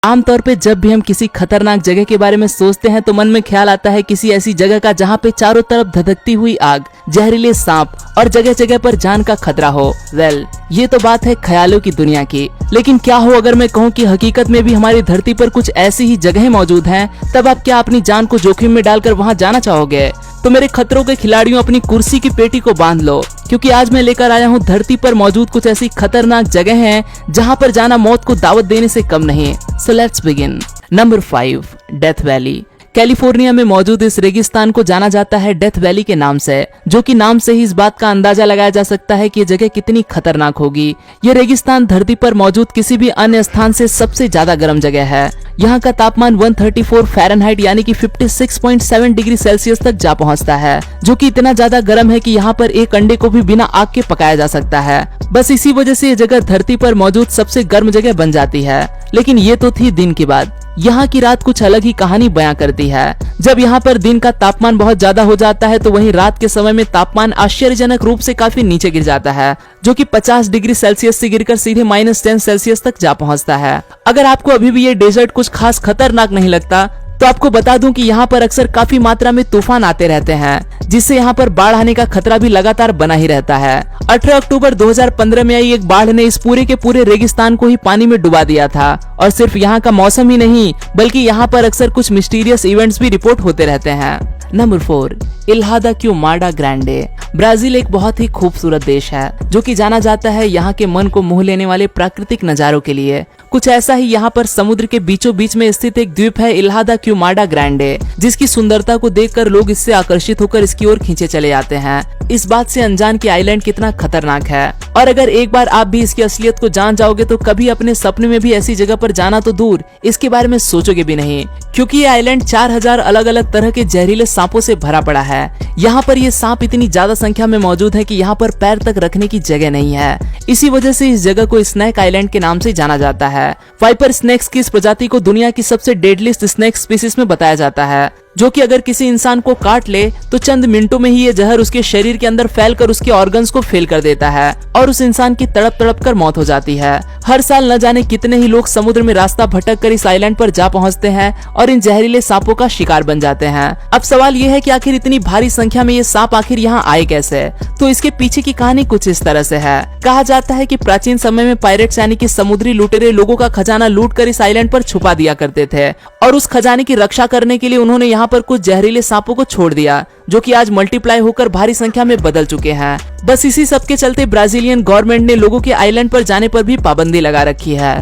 आमतौर पे जब भी हम किसी खतरनाक जगह के बारे में सोचते हैं तो मन में ख्याल आता है किसी ऐसी जगह का जहाँ पे चारों तरफ धधकती हुई आग, जहरीले सांप और जगह जगह पर जान का खतरा हो। ये तो बात है ख्यालों की दुनिया की, लेकिन क्या हो अगर मैं कहूँ कि हकीकत में भी हमारी धरती पर कुछ ऐसी ही जगहें मौजूद हैं, तब आप क्या अपनी जान को जोखिम में डालकर वहाँ जाना चाहोगे? तो मेरे खतरों के खिलाड़ियों, अपनी कुर्सी की पेटी को बांध लो, क्योंकि आज मैं लेकर आया हूँ धरती पर मौजूद कुछ ऐसी खतरनाक जगह हैं जहाँ पर जाना मौत को दावत देने से कम नहीं। So let's begin. Number 5, death valley. California में मौजूद इस रेगिस्तान को जाना जाता है डेथ वैली के नाम से, जो कि नाम से ही इस बात का अंदाजा लगाया जा सकता है कि ये जगह कितनी खतरनाक होगी। ये रेगिस्तान धरती पर मौजूद किसी भी अन्य स्थान से सबसे ज्यादा गर्म जगह है। यहाँ का तापमान 134 फ़ारेनहाइट यानी कि 56.7 डिग्री सेल्सियस तक जा पहुँचता है, जो कि इतना ज्यादा गर्म है कि यहाँ पर एक अंडे को भी बिना आग के पकाया जा सकता है। बस इसी वजह से ये जगह धरती पर मौजूद सबसे गर्म जगह बन जाती है। लेकिन ये तो थी दिन की बात, यहाँ की रात कुछ अलग ही कहानी बयां करती है। जब यहाँ पर दिन का तापमान बहुत ज्यादा हो जाता है तो वहीं रात के समय में तापमान आश्चर्यजनक रूप से काफी नीचे गिर जाता है, जो कि 50 डिग्री सेल्सियस से गिरकर सीधे -10 सेल्सियस तक जा पहुँचता है। अगर आपको अभी भी ये डेजर्ट कुछ खास खतरनाक नहीं लगता तो आपको बता दूं कि यहाँ पर अक्सर काफी मात्रा में तूफान आते रहते हैं, जिससे यहाँ पर बाढ़ आने का खतरा भी लगातार बना ही रहता है। 18 अक्टूबर 2015 में आई एक बाढ़ ने इस पूरे के पूरे रेगिस्तान को ही पानी में डुबा दिया था। और सिर्फ यहाँ का मौसम ही नहीं, बल्कि यहाँ पर अक्सर कुछ मिस्टीरियस इवेंट्स भी रिपोर्ट होते रहते हैं। नंबर 4, इल्हा दा क्यूमाडा ग्रैंडे। ब्राजील एक बहुत ही खूबसूरत देश है, जो कि जाना जाता है यहाँ के मन को मोह लेने वाले प्राकृतिक नजारों के लिए। कुछ ऐसा ही यहाँ पर समुद्र के बीचों बीच में स्थित एक द्वीप है इल्हा दा क्यूमाडा ग्रैंडे, जिसकी सुंदरता को देखकर लोग इससे आकर्षित होकर इसकी ओर खींचे चले जाते हैं। इस बात से अनजान कि आइलैंड कितना खतरनाक है, और अगर एक बार आप भी इसकी असलियत को जान जाओगे तो कभी अपने सपने में भी ऐसी जगह पर जाना तो दूर, इसके बारे में सोचोगे भी नहीं, क्योंकि ये आइलैंड 4000 अलग अलग तरह के जहरीले सांपों से भरा पड़ा है। यहाँ पर ये सांप इतनी ज्यादा संख्या में मौजूद है कि यहाँ पर पैर तक रखने की जगह नहीं है। इसी वजह से इस जगह को स्नेक आइलैंड के नाम से जाना जाता है। वाइपर स्नेक्स की इस प्रजाति को दुनिया की सबसे डेडलीस्ट स्नेक स्पीसीज में बताया जाता है, जो कि अगर किसी इंसान को काट ले तो चंद मिनटों में ही ये जहर उसके शरीर के अंदर फैलकर उसके ऑर्गन्स को फेल कर देता है और उस इंसान की तड़प तड़प कर मौत हो जाती है। हर साल न जाने कितने ही लोग समुद्र में रास्ता भटक कर इस आइलैंड पर जा पहुंचते हैं और इन जहरीले सांपों का शिकार बन जाते हैं। अब सवाल ये है कि आखिर इतनी भारी संख्या में ये सांप आखिर यहाँ आए कैसे? तो इसके पीछे की कहानी कुछ इस तरह से है। कहा जाता है कि प्राचीन समय में पायरेट्स यानी कि समुद्री लुटेरे लोगों का खजाना लूट कर इस आइलैंड पर छुपा दिया करते थे, और उस खजाने की रक्षा करने के लिए उन्होंने यहाँ पर कुछ जहरीले सांपों को छोड़ दिया, जो कि आज मल्टीप्लाई होकर भारी संख्या में बदल चुके हैं। बस इसी सब के चलते ब्राजीलियन गवर्नमेंट ने लोगों के आइलैंड पर जाने पर भी पाबंदी लगा रखी है।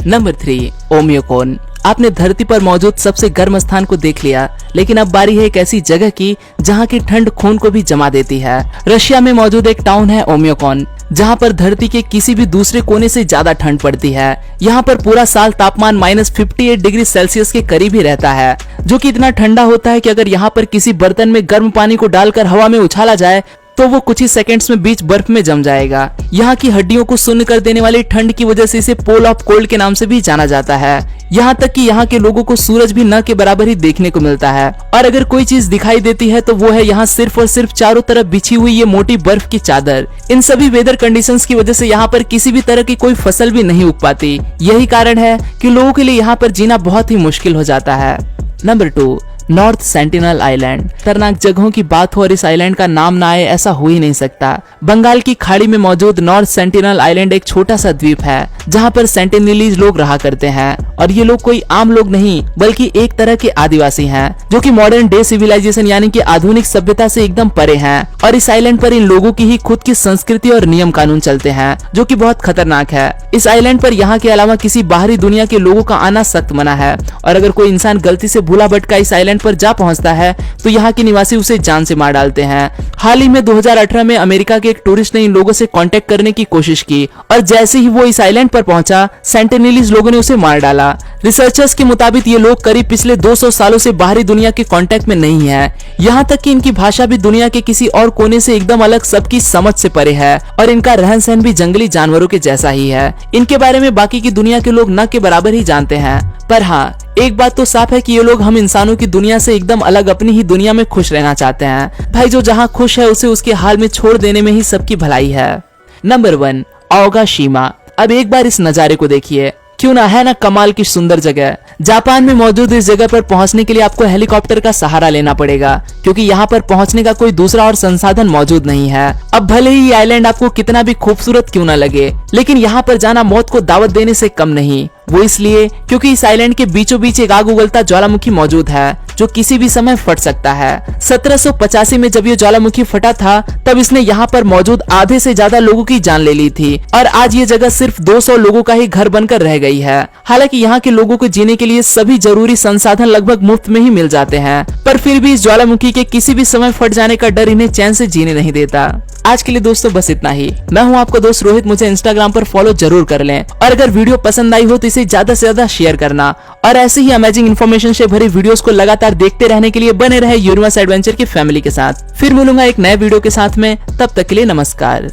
नंबर 3, ओमियोकोन। आपने धरती पर मौजूद सबसे गर्म स्थान को देख लिया, लेकिन अब बारी है एक ऐसी जगह की जहां की ठंड खून को भी जमा देती है। रशिया में मौजूद एक टाउन है ओमियोकोन, जहां पर धरती के किसी भी दूसरे कोने से ज्यादा ठंड पड़ती है। यहाँ पर पूरा साल तापमान -58 डिग्री सेल्सियस के करीब ही रहता है, जो कि इतना ठंडा होता है कि अगर यहाँ पर किसी बर्तन में गर्म पानी को डालकर हवा में उछाला जाए तो वो कुछ ही सेकंड्स में बीच बर्फ में जम जाएगा। यहाँ की हड्डियों को सुन्न कर देने वाली ठंड की वजह से इसे पोल ऑफ कोल्ड के नाम से भी जाना जाता है। यहाँ तक कि यहाँ के लोगों को सूरज भी न के बराबर ही देखने को मिलता है, और अगर कोई चीज दिखाई देती है तो वो है यहाँ सिर्फ और सिर्फ चारों तरफ बिछी हुई ये मोटी बर्फ की चादर। इन सभी वेदर कंडीशंस की वजह से यहाँ पर किसी भी तरह की कोई फसल भी नहीं उग पाती। यही कारण है कि लोगों के लिए यहाँ पर जीना बहुत ही मुश्किल हो जाता है। Number 2, north sentinel island. खतरनाक जगहों की बात हो और इस आइलैंड का नाम ना आए, ऐसा हो ही नहीं सकता। बंगाल की खाड़ी में मौजूद नॉर्थ सेंटिनल आइलैंड एक छोटा सा द्वीप है, जहां पर सेंटिनलीज लोग रहा करते हैं, और ये लोग कोई आम लोग नहीं बल्कि एक तरह के आदिवासी हैं, जो कि मॉडर्न डे सिविलाइजेशन यानी कि आधुनिक सभ्यता से एकदम परे हैं। और इस आइलैंड पर इन लोगों की ही खुद की संस्कृति और नियम कानून चलते हैं, जो कि बहुत खतरनाक है। इस आइलैंड पर यहाँ के अलावा किसी बाहरी दुनिया के लोगों का आना सख्त मना है, और अगर कोई इंसान गलती से भूला भटका इस आइलैंड पर जा पहुंचता है तो यहाँ के निवासी उसे जान से मार डालते हैं। हाल ही में 2018 में अमेरिका के एक टूरिस्ट ने इन लोगों से कांटेक्ट करने की कोशिश की, और जैसे ही वो इस आइलैंड पर पहुंचा सेंटिनलीज लोगों ने उसे मार डाला। रिसर्चर्स के मुताबिक ये लोग करीब पिछले 200 सालों से बाहरी दुनिया के कांटेक्ट में नहीं है। यहाँ तक कि इनकी भाषा भी दुनिया के किसी और कोने से एकदम अलग, सबकी समझ से परे है, और इनका रहन सहन भी जंगली जानवरों के जैसा ही है। इनके बारे में बाकी की दुनिया के लोग न के बराबर ही जानते हैं। पर हाँ, एक बात तो साफ है कि ये लोग हम इंसानों की दुनिया से एकदम अलग अपनी ही दुनिया में खुश रहना चाहते हैं। भाई, जो जहाँ खुश है उसे उसके हाल में छोड़ देने में ही सबकी भलाई है। नंबर 1, ओगाशिमा। अब एक बार इस नजारे को देखिए। क्यों ना, है ना कमाल की सुंदर जगह। जापान में मौजूद इस जगह पर पहुंचने के लिए आपको हेलीकॉप्टर का सहारा लेना पड़ेगा, क्योंकि यहाँ पर पहुंचने का कोई दूसरा और संसाधन मौजूद नहीं है। अब भले ही ये आइलैंड आपको कितना भी खूबसूरत क्यों ना लगे, लेकिन यहाँ पर जाना मौत को दावत देने से कम नहीं। वो इसलिए क्योंकि इस आइलैंड के बीचों बीच एक आग उगलता ज्वालामुखी मौजूद है, जो किसी भी समय फट सकता है। 1785 में जब ये ज्वालामुखी फटा था, तब इसने यहाँ पर मौजूद आधे से ज्यादा लोगों की जान ले ली थी, और आज ये जगह सिर्फ 200 लोगों का ही घर बनकर रह गई है। हालांकि यहाँ के लोगों को जीने के लिए सभी जरूरी संसाधन लगभग मुफ्त में ही मिल जाते हैं, पर फिर भी इस ज्वालामुखी के किसी भी समय फट जाने का डर इन्हें चैन से जीने नहीं देता। आज के लिए दोस्तों बस इतना ही। मैं हूं आपका दोस्त रोहित, मुझे इंस्टाग्राम पर फॉलो जरूर कर लें, और अगर वीडियो पसंद आई हो तो इसे ज्यादा से ज्यादा शेयर करना, और ऐसे ही अमेजिंग इन्फॉर्मेशन से भरी वीडियोस को लगातार देखते रहने के लिए बने रहे यूनिवर्स एडवेंचर की फैमिली के साथ। फिर मिलूंगा एक नए वीडियो के साथ में, तब तक के लिए नमस्कार।